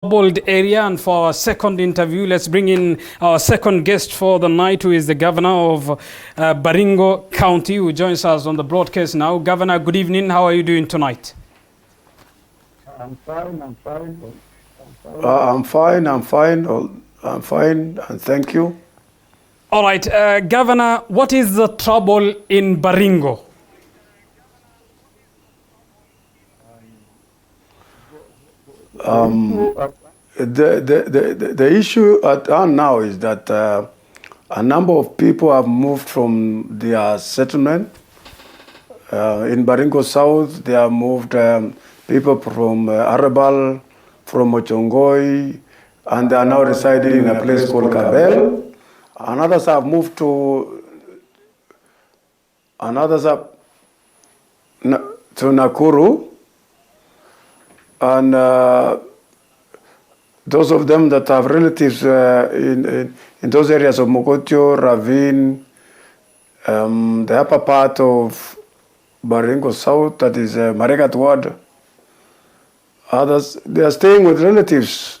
Bold area, and for our second interview, let's bring in our second guest for the night, who is the governor of Baringo County, who joins us on the broadcast now. Governor, good evening. How are you doing tonight? I'm fine, I'm fine. I'm fine, and thank you. All right, Governor, what is the trouble in Baringo? The issue at hand now is that a number of people have moved from their settlement. In Baringo South, they have moved people from Arabal, from Mochongoi, and they are now residing in a place called Kabel. And others have moved to Nakuru. And those of them that have relatives in those areas of Mokotio, Ravine, the upper part of Baringo South, that is Maregat Ward, others, they are staying with relatives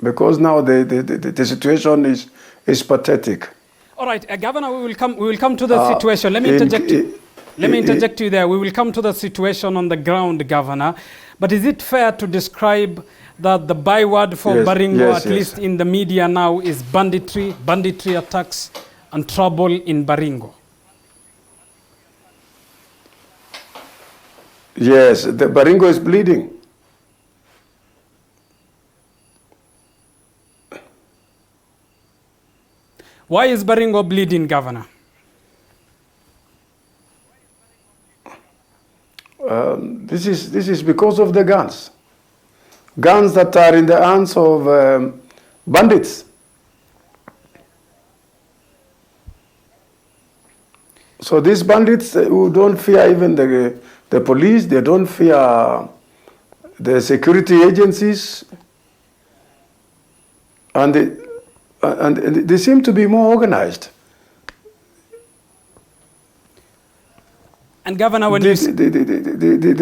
because now the situation is pathetic. All right, Governor, we will come to the situation. Let me interject you there. We will come to the situation on the ground, Governor. But is it fair to describe that the byword for Baringo, at least in the media now, is banditry attacks, and trouble in Baringo? Yes, the Baringo is bleeding. Why is Baringo bleeding, Governor? This is because of the guns that are in the hands of bandits. So these bandits who don't fear even the police, they don't fear the security agencies, and they seem to be more organized. And Governor, when the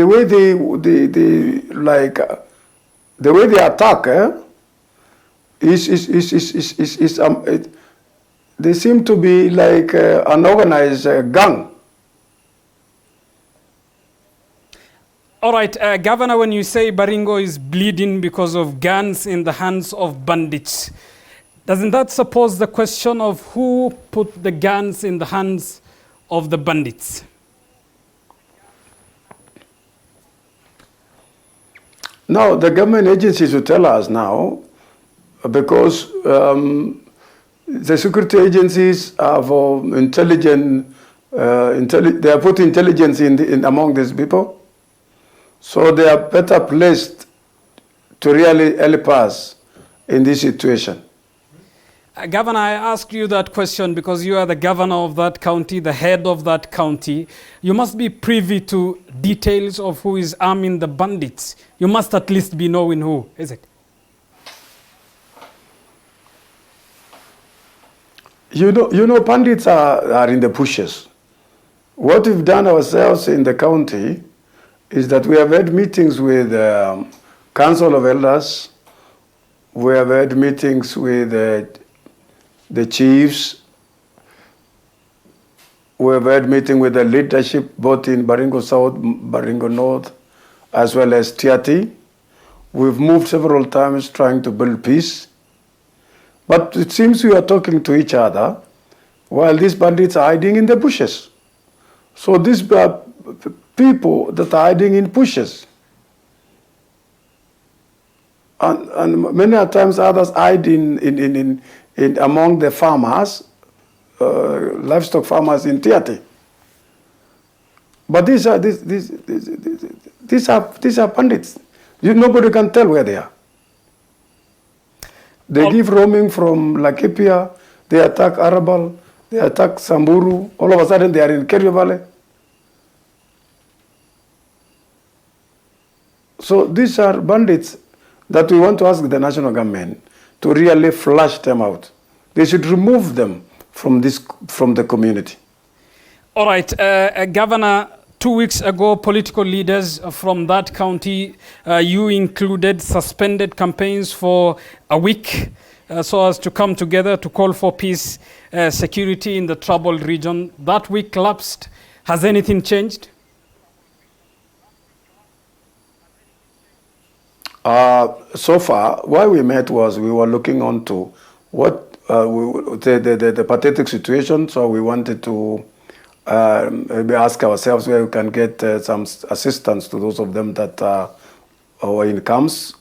way they attack, they seem to be like an organized gang. All right, Governor, when you say Baringo is bleeding because of guns in the hands of bandits, doesn't that suppose the question of who put the guns in the hands of the bandits? No, the government agencies will tell us now, because the security agencies have they have put intelligence in among these people, so they are better placed to really help us in this situation. Governor, I ask you that question because you are the governor of that county, the head of that county. You must be privy to details of who is arming the bandits. You must at least be knowing who, is it? You know, bandits are in the bushes. What we've done ourselves in the county is that we have had meetings with Council of Elders. We have had meetings with the chiefs. We have had meeting with the leadership both in Baringo South, Baringo North, as well as Tiati. We've moved several times trying to build peace. But it seems we are talking to each other while these bandits are hiding in the bushes. So these people that are hiding in bushes, and many times others hide in among the farmers, livestock farmers in Tiati. But these are bandits. Nobody can tell where they are. They give roaming from Laikipia, they attack Arabal, they attack Samburu, all of a sudden they are in Kerio Valley. So these are bandits that we want to ask the national government to really flush them out. They should remove them from the community. All right, Governor, 2 weeks ago, political leaders from that county, you included, suspended campaigns for a week so as to come together to call for peace, security in the troubled region. That week lapsed. Has anything changed? So far, why we met was we were looking on to what the pathetic situation, so we wanted to maybe ask ourselves where we can get some assistance to those of them that are in camps.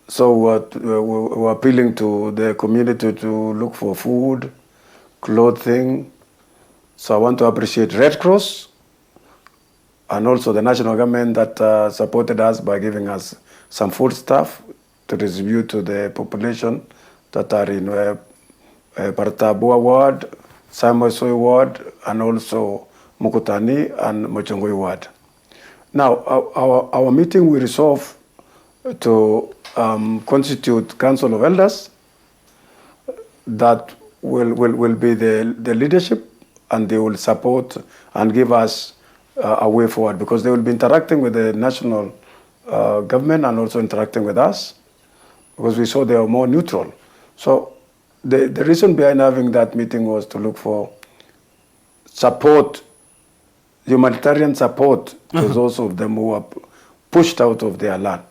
So we're appealing to the community to look for food, clothing. So I want to appreciate Red Cross and also the national government that supported us by giving us some food stuff to distribute to the population that are in Partabua ward, Samoisoi ward, and also Mukutani and Mochongoi ward. Now, our meeting will resolve to constitute Council of Elders that will be the leadership, and they will support and give us a way forward, because they will be interacting with the national government and also interacting with us, because we saw they are more neutral. So the reason behind having that meeting was to look for support, humanitarian support to those of them who are pushed out of their land.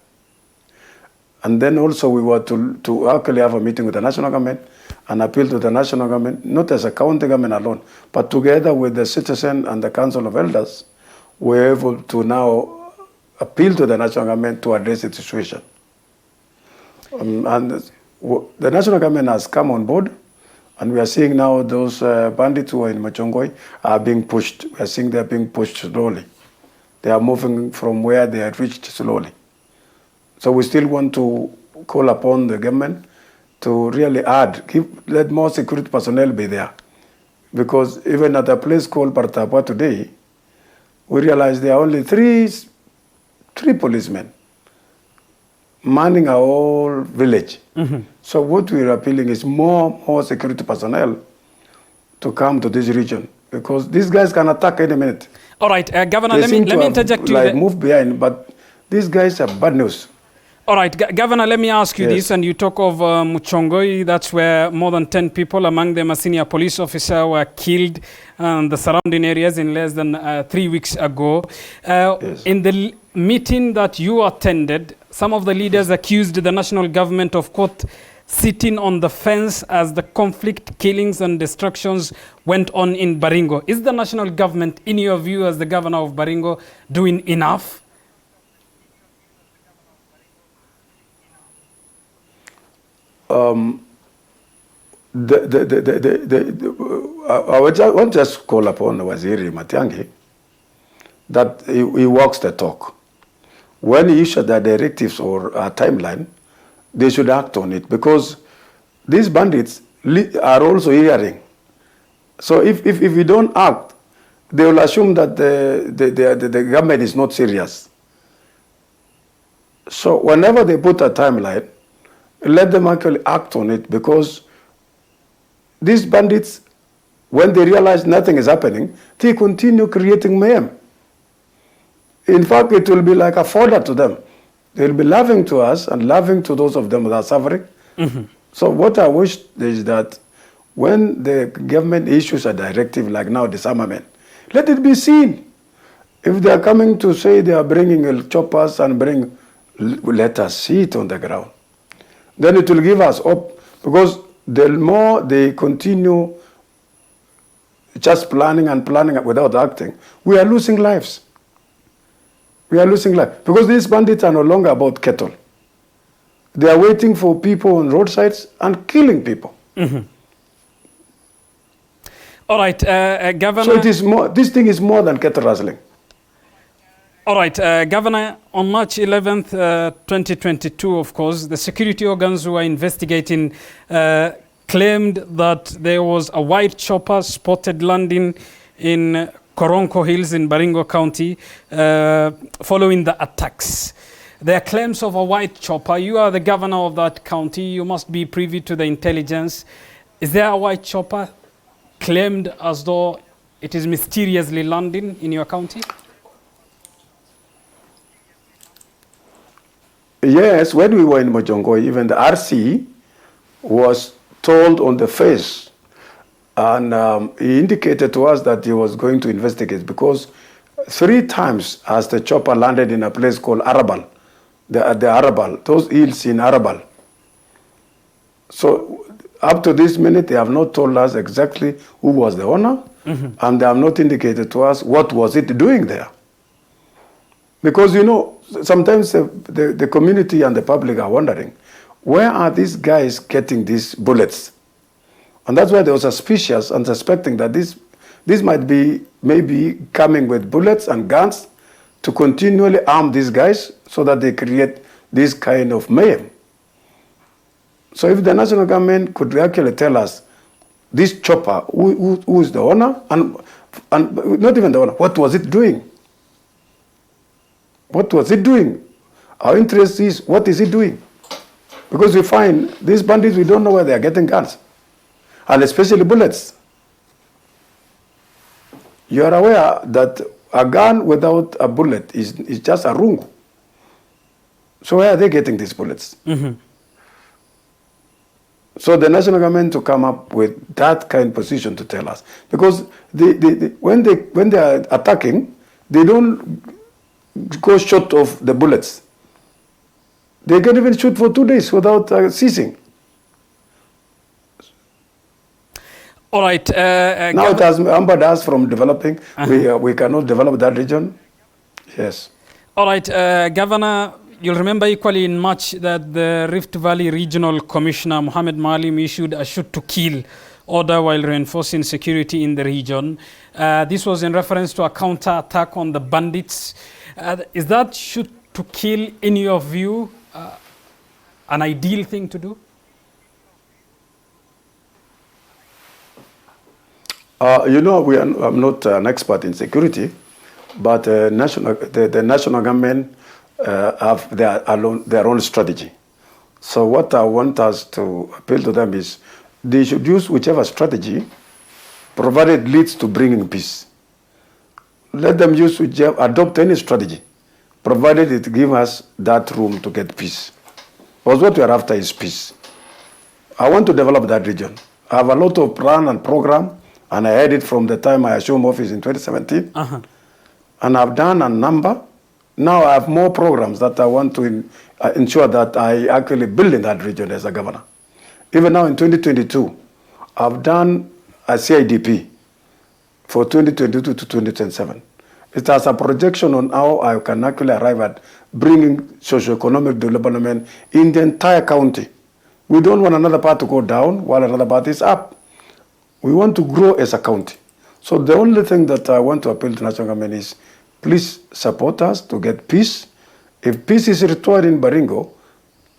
And then also we were to actually have a meeting with the national government and appeal to the national government, not as a county government alone, but together with the citizen and the Council of Elders, we're able to now appeal to the national government to address the situation. And the national government has come on board, and we are seeing now those bandits who are in Machongoi are being pushed. We are seeing they are being pushed slowly. They are moving from where they had reached slowly. So we still want to call upon the government to really let more security personnel be there. Because even at a place called Partapua today, we realized there are only three policemen manning our whole village. So what we are appealing is more security personnel to come to this region, because these guys can attack any minute. All right, Governor, let me interject you. Like move behind, but these guys are bad news. All right, Governor, let me ask you this, and you talk of Muchongoi. That's where more than 10 people, among them a senior police officer, were killed in the surrounding areas in less than 3 weeks ago. In the meeting that you attended, some of the leaders accused the national government of, quote, sitting on the fence as the conflict, killings and destructions went on in Baringo. Is the national government, in your view as the governor of Baringo, doing enough? I want to just call upon Waziri Matiang'i that he walks the talk. When he issued the directives or a timeline, they should act on it, because these bandits are also hearing. So if we don't act, they will assume that the government is not serious. So whenever they put a timeline, let them actually act on it, because these bandits, when they realize nothing is happening, they continue creating mayhem. In fact, it will be like a fodder to them. They'll be laughing to us and laughing to those of them that are suffering. So what I wish is that when the government issues a directive like now disarmament, let it be seen. If they are coming to say they are bringing choppers and let us see it on the ground. Then it will give us hope, because the more they continue just planning and planning without acting, we are losing lives. We are losing lives, because these bandits are no longer about cattle. They are waiting for people on roadsides and killing people. All right, Governor. So it is more. This thing is more than cattle rustling. All right, Governor, on March 11th, 2022, of course, the security organs who are investigating claimed that there was a white chopper spotted landing in Koronko Hills in Baringo County following the attacks. There are claims of a white chopper. You are the governor of that county. You must be privy to the intelligence. Is there a white chopper claimed as though it is mysteriously landing in your county? Yes, when we were in Mojongo, even the RC was told on the face, and he indicated to us that he was going to investigate, because 3 times as the chopper landed in a place called Arabal, the Arabal, those hills in Arabal. So up to this minute, they have not told us exactly who was the owner, and they have not indicated to us what was it doing there. Because, you know, sometimes the community and the public are wondering, where are these guys getting these bullets? And that's why they were suspicious and suspecting that this might be maybe coming with bullets and guns to continually arm these guys so that they create this kind of mayhem. So if the national government could actually tell us, this chopper, who is the owner, and not even the owner, what was it doing? What was it doing? Our interest is, what is it doing? Because we find these bandits, we don't know where they are getting guns, and especially bullets. You are aware that a gun without a bullet is just a rungu. So where are they getting these bullets? So the national government to come up with that kind of position to tell us, because when they are attacking, they don't go short of the bullets. They can even shoot for 2 days without ceasing. All right. Now it has hampered us from developing. We cannot develop that region. Yes. All right, Governor, you'll remember equally in March that the Rift Valley Regional Commissioner Mohammed Maalim issued a shoot to kill order while reinforcing security in the region. This was in reference to a counter-attack on the bandits. Is that shoot to kill, in your view, an ideal thing to do? You know, I'm not an expert in security, but the national government have their own strategy. So what I want us to appeal to them is they should use whichever strategy, provided leads to bringing peace. Let them adopt any strategy, provided it gives us that room to get peace. Because what we are after is peace. I want to develop that region. I have a lot of plan and program, and I had it from the time I assumed office in 2017. And I've done a number. Now I have more programs that I want to ensure that I actually build in that region as a governor. Even now in 2022, I've done a CIDP for 2022 to 2027. It has a projection on how I can actually arrive at bringing socioeconomic development in the entire county. We don't want another part to go down while another part is up. We want to grow as a county. So the only thing that I want to appeal to national government is, please support us to get peace. If peace is restored in Baringo,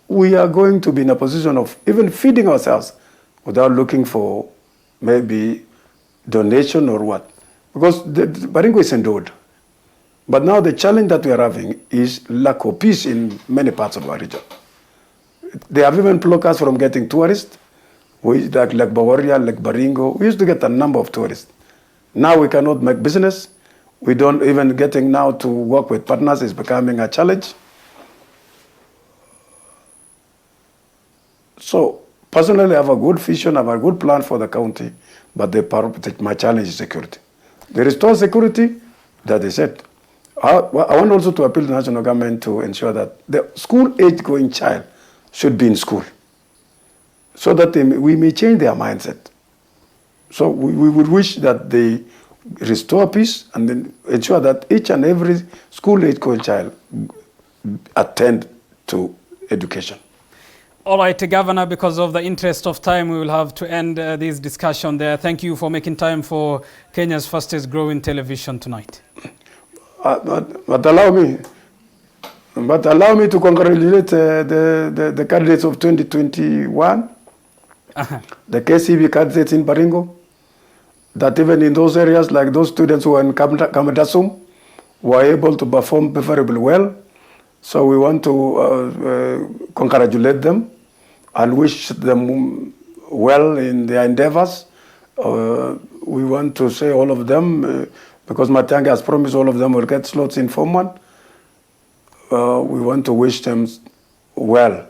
we are going to be in a position of even feeding ourselves without looking for maybe donation or what. Because Baringo is endowed. But now the challenge that we are having is lack of peace in many parts of our region. They have even blocked us from getting tourists. Like Bawaria, like Baringo, we used to get a number of tourists. Now we cannot make business. We don't even getting now to work with partners is becoming a challenge. So personally, I have a good vision, I have a good plan for the county, but my challenge is security. They restore security, that is it. I want also to appeal to the national government to ensure that the school-age going child should be in school, so that we may change their mindset. So we would wish that they restore peace and then ensure that each and every school-age going child attend to education. All right, Governor, because of the interest of time, we will have to end this discussion there. Thank you for making time for Kenya's fastest growing television tonight. But allow me to congratulate the candidates of 2021, the KCB candidates in Baringo, that even in those areas, like those students who are in Kamadasum, were able to perform very well. So we want to congratulate them and wish them well in their endeavors. We want to say all of them, because Matanga has promised all of them will get slots in Form 1. We want to wish them well.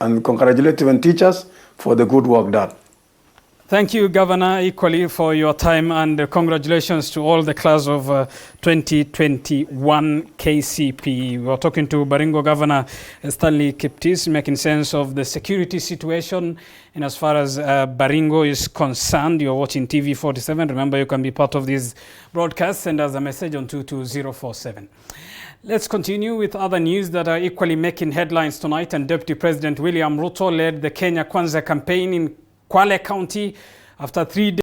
And congratulate even teachers for the good work done. Thank you, Governor, equally for your time, and congratulations to all the class of 2021 KCP. We are talking to Baringo Governor Stanley Kiptis, making sense of the security situation. And as far as Baringo is concerned, you're watching TV 47. Remember, you can be part of this broadcast. Send us a message on 22047. Let's continue with other news that are equally making headlines tonight. And Deputy President William Ruto led the Kenya Kwanza campaign in Kwale County after 3 days.